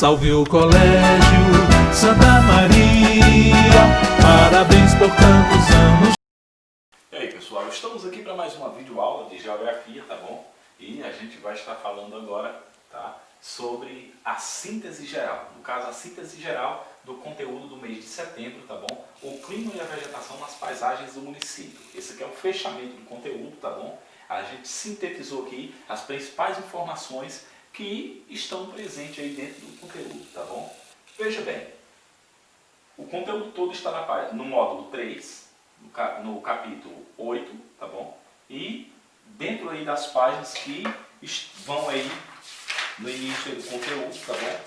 Salve o Colégio Santa Maria, parabéns por tantos anos. E aí pessoal, estamos aqui para mais uma videoaula de geografia, tá bom? E a gente vai estar falando agora, tá, sobre a síntese geral. No caso, a síntese geral do conteúdo do mês de setembro, tá bom? O clima e a vegetação nas paisagens do município. Esse aqui é o fechamento do conteúdo, tá bom? A gente sintetizou aqui as principais informações que estão presentes aí dentro do conteúdo, tá bom? Veja bem, o conteúdo todo está na página, no módulo 3, no capítulo 8, tá bom? E dentro aí das páginas que vão aí no início do conteúdo, tá bom?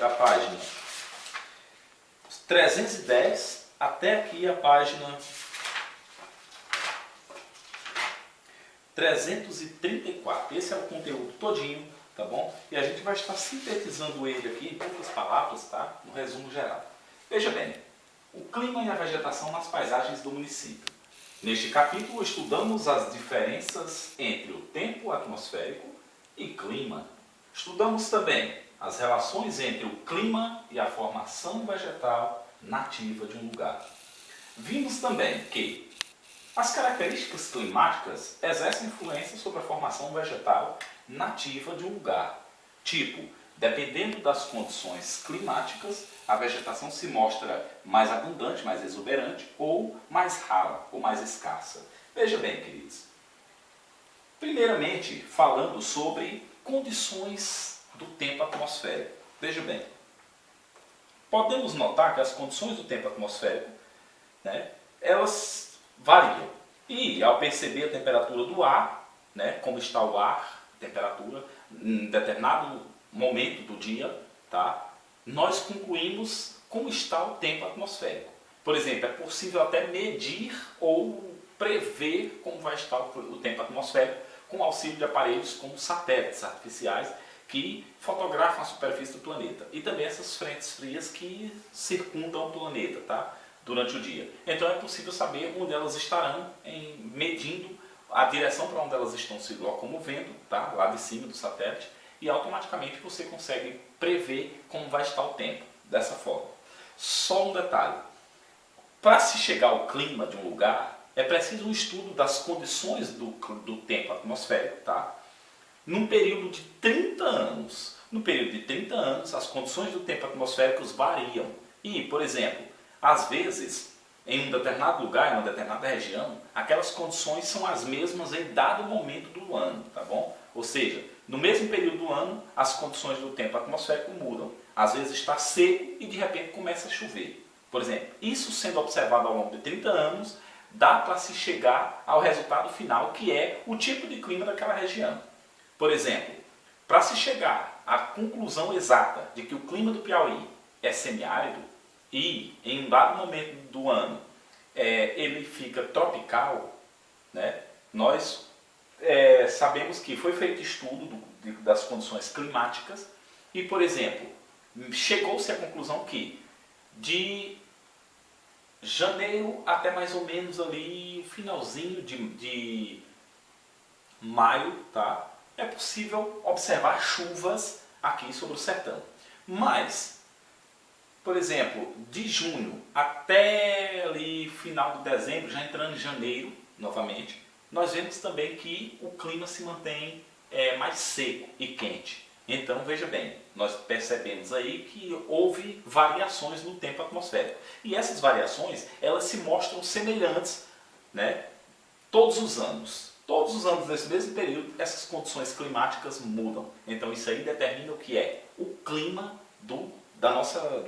Da página 310 até aqui a página 334. Esse é o conteúdo todinho, tá bom? E a gente vai estar sintetizando ele aqui em poucas palavras, tá? No resumo geral. Veja bem, o clima e a vegetação nas paisagens do município. Neste capítulo estudamos as diferenças entre o tempo atmosférico e clima. Estudamos também as relações entre o clima e a formação vegetal nativa de um lugar. Vimos também que as características climáticas exercem influência sobre a formação vegetal nativa de um lugar. Tipo, dependendo das condições climáticas, a vegetação se mostra mais abundante, mais exuberante, ou mais rara, ou mais escassa. Veja bem, queridos. Primeiramente, falando sobre condições do tempo atmosférico. Veja bem, podemos notar que as condições do tempo atmosférico, né, elas variam. E ao perceber a temperatura do ar, né, como está o ar, temperatura, em determinado momento do dia, tá, nós concluímos como está o tempo atmosférico. Por exemplo, é possível até medir ou prever como vai estar o tempo atmosférico com auxílio de aparelhos como satélites artificiais que fotografam a superfície do planeta. E também essas frentes frias que circundam o planeta, tá, durante o dia. Então é possível saber onde elas estarão, medindo a direção para onde elas estão se locomovendo, tá, lá de cima do satélite, e automaticamente você consegue prever como vai estar o tempo, dessa forma. Só um detalhe, para se chegar ao clima de um lugar, é preciso um estudo das condições do tempo atmosférico, tá? Num período de 30 anos. No período de 30 anos, as condições do tempo atmosférico variam. E, por exemplo, às vezes, em um determinado lugar, em uma determinada região, aquelas condições são as mesmas em dado momento do ano, tá bom? Ou seja, no mesmo período do ano, as condições do tempo atmosférico mudam. Às vezes está seco e de repente começa a chover. Por exemplo, isso sendo observado ao longo de 30 anos, dá para se chegar ao resultado final, que é o tipo de clima daquela região. Por exemplo, para se chegar à conclusão exata de que o clima do Piauí é semiárido e em um dado momento do ano ele fica tropical, né, nós sabemos que foi feito estudo das condições climáticas e, por exemplo, chegou-se à conclusão que de janeiro até mais ou menos ali finalzinho de maio, tá, é possível observar chuvas aqui sobre o sertão. Mas, por exemplo, de junho até ali final de dezembro, já entrando em janeiro novamente, nós vemos também que o clima se mantém mais seco e quente. Então, veja bem, nós percebemos aí que houve variações no tempo atmosférico. E essas variações, elas se mostram semelhantes, né, todos os anos. Todos os anos desse mesmo período, essas condições climáticas mudam. Então, isso aí determina o que é o clima do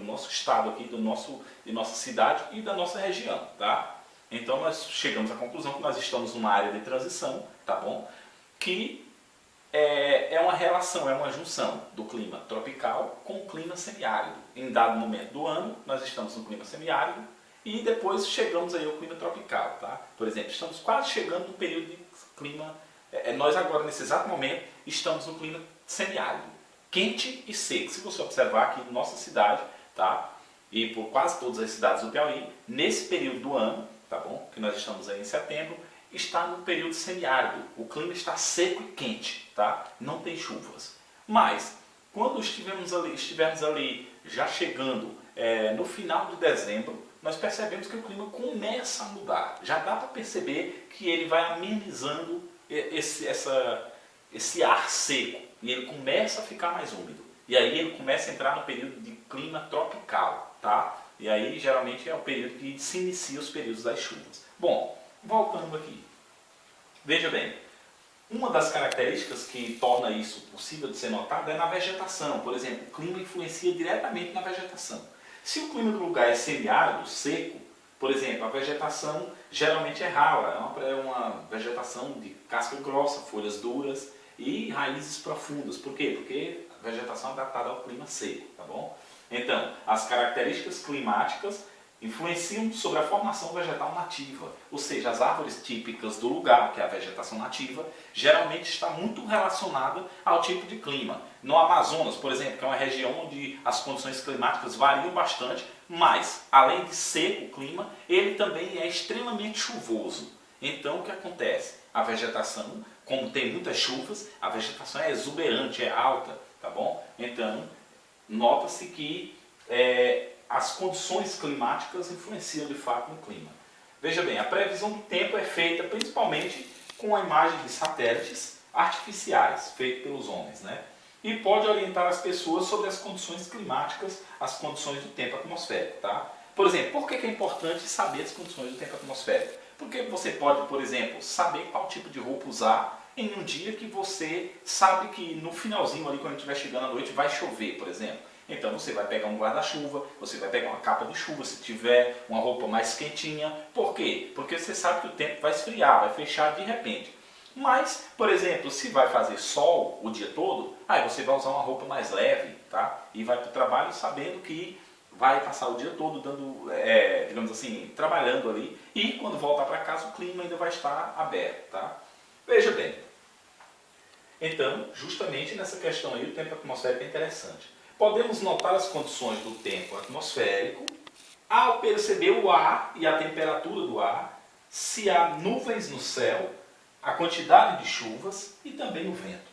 nosso estado aqui, de nossa cidade e da nossa região, tá? Então nós chegamos à conclusão que nós estamos numa área de transição, tá bom? Que é uma relação, é uma junção do clima tropical com o clima semiárido. Em dado momento do ano, nós estamos no clima semiárido e depois chegamos aí ao clima tropical, tá? Por exemplo, estamos quase chegando no período de clima, nós agora nesse exato momento estamos no clima semiárido, quente e seco. Se você observar aqui na nossa cidade, tá? E por quase todas as cidades do Piauí, nesse período do ano, tá bom? Que nós estamos aí em setembro, está no período semiárido. O clima está seco e quente, tá? Não tem chuvas. Mas Quando estivermos ali já chegando no final de dezembro, nós percebemos que o clima começa a mudar. Já dá para perceber que ele vai amenizando esse ar seco e ele começa a ficar mais úmido. E aí ele começa a entrar no período de clima tropical, tá? E aí geralmente é o período que se inicia os períodos das chuvas. Bom, voltando aqui. Veja bem, uma das características que torna isso possível de ser notado é na vegetação. Por exemplo, o clima influencia diretamente na vegetação. Se o clima do lugar é semiárido, seco, por exemplo, a vegetação geralmente é rala, é uma vegetação de casca grossa, folhas duras e raízes profundas. Por quê? Porque a vegetação é adaptada ao clima seco, tá bom? Então, as características climáticas influenciam sobre a formação vegetal nativa, ou seja, as árvores típicas do lugar, que é a vegetação nativa, geralmente está muito relacionada ao tipo de clima. No Amazonas, por exemplo, que é uma região onde as condições climáticas variam bastante, mas, além de seco o clima, ele também é extremamente chuvoso. Então, o que acontece? A vegetação, como tem muitas chuvas, a vegetação é exuberante, é alta, tá bom? Então, nota-se que as condições climáticas influenciam de fato no clima. Veja bem, a previsão do tempo é feita principalmente com a imagem de satélites artificiais, feitos pelos homens, né? E pode orientar as pessoas sobre as condições climáticas, as condições do tempo atmosférico, tá? Por exemplo, por que é importante saber as condições do tempo atmosférico? Porque você pode, por exemplo, saber qual tipo de roupa usar em um dia que você sabe que no finalzinho ali, quando estiver chegando à noite, vai chover, por exemplo. Então você vai pegar um guarda-chuva, você vai pegar uma capa de chuva se tiver uma roupa mais quentinha. Por quê? Porque você sabe que o tempo vai esfriar, vai fechar de repente. Mas, por exemplo, se vai fazer sol o dia todo, aí você vai usar uma roupa mais leve, tá? E vai para o trabalho sabendo que vai passar o dia todo dando, digamos assim, trabalhando ali. E quando voltar para casa o clima ainda vai estar aberto, tá? Veja bem. Então, justamente nessa questão aí, o tempo atmosférico é interessante. Podemos notar as condições do tempo atmosférico ao perceber o ar e a temperatura do ar, se há nuvens no céu, a quantidade de chuvas e também o vento.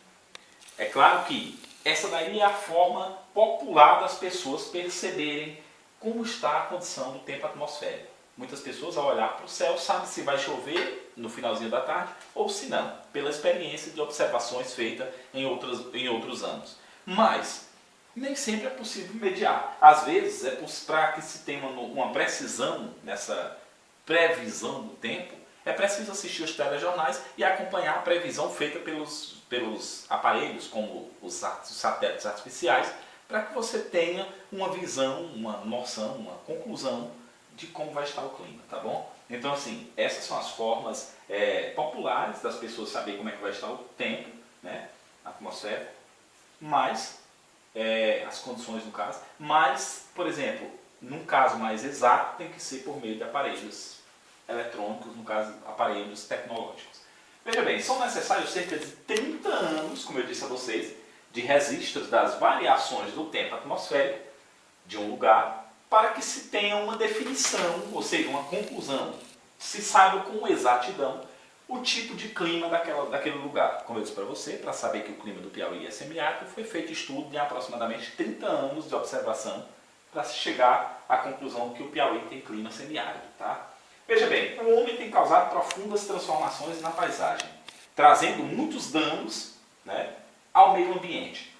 É claro que essa daí é a forma popular das pessoas perceberem como está a condição do tempo atmosférico. Muitas pessoas, ao olhar para o céu, sabem se vai chover no finalzinho da tarde ou se não, pela experiência de observações feitas em outros anos. Mas nem sempre é possível mediar. Às vezes, para que se tenha uma precisão nessa previsão do tempo, é preciso assistir os telejornais e acompanhar a previsão feita pelos aparelhos, como os satélites artificiais, para que você tenha uma visão, uma noção, uma conclusão de como vai estar o clima, tá bom? Então, assim, essas são as formas populares das pessoas saberem como é que vai estar o tempo, né, atmosférico, mas as condições no caso, mas, por exemplo, num caso mais exato, tem que ser por meio de aparelhos eletrônicos, no caso, aparelhos tecnológicos. Veja bem, são necessários cerca de 30 anos, como eu disse a vocês, de registros das variações do tempo atmosférico de um lugar, para que se tenha uma definição, ou seja, uma conclusão, se saiba com exatidão o tipo de clima daquele lugar. Como eu disse para você, para saber que o clima do Piauí é semiárido, foi feito estudo de aproximadamente 30 anos de observação para se chegar à conclusão que o Piauí tem clima semiárido, tá? Veja bem, o homem tem causado profundas transformações na paisagem, trazendo muitos danos, né, ao meio ambiente.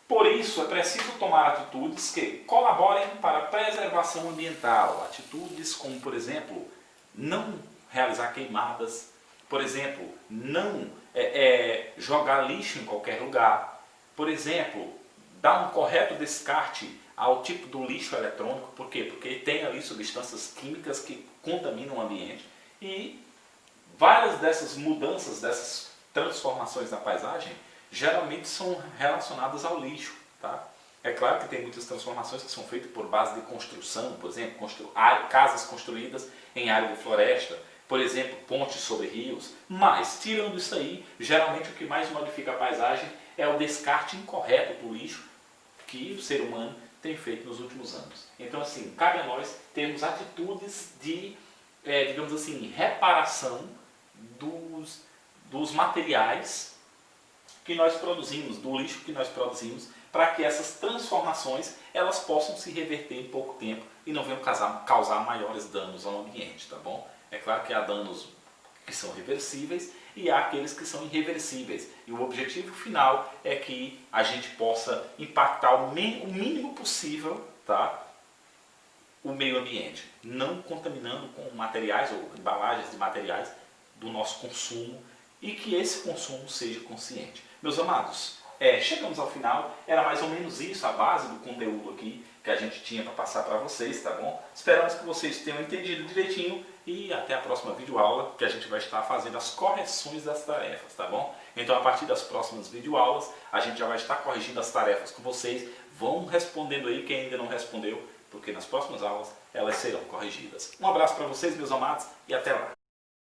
Por isso, é preciso tomar atitudes que colaborem para a preservação ambiental. Atitudes como, por exemplo, não realizar queimadas, por exemplo, não jogar lixo em qualquer lugar, por exemplo, dar um correto descarte ao tipo do lixo eletrônico. Por quê? Porque tem ali substâncias químicas que contaminam o ambiente, e várias dessas mudanças, dessas transformações na paisagem, geralmente são relacionadas ao lixo, tá? É claro que tem muitas transformações que são feitas por base de construção, por exemplo, casas construídas em área de floresta, por exemplo, pontes sobre rios, mas, tirando isso aí, geralmente o que mais modifica a paisagem é o descarte incorreto do lixo que o ser humano tem feito nos últimos anos. Então, assim, cabe a nós termos atitudes de, digamos assim, reparação dos materiais que nós produzimos, do lixo que nós produzimos, para que essas transformações elas possam se reverter em pouco tempo e não venham causar maiores danos ao ambiente, tá bom? É claro que há danos que são reversíveis e há aqueles que são irreversíveis. E o objetivo final é que a gente possa impactar o mínimo possível, tá? O meio ambiente, não contaminando com materiais ou embalagens de materiais do nosso consumo e que esse consumo seja consciente. Meus amados, chegamos ao final, era mais ou menos isso a base do conteúdo aqui que a gente tinha para passar para vocês, tá bom? Esperamos que vocês tenham entendido direitinho e até a próxima videoaula que a gente vai estar fazendo as correções das tarefas, tá bom? Então a partir das próximas videoaulas a gente já vai estar corrigindo as tarefas com vocês, vão respondendo aí quem ainda não respondeu, porque nas próximas aulas elas serão corrigidas. Um abraço para vocês, meus amados, e até lá!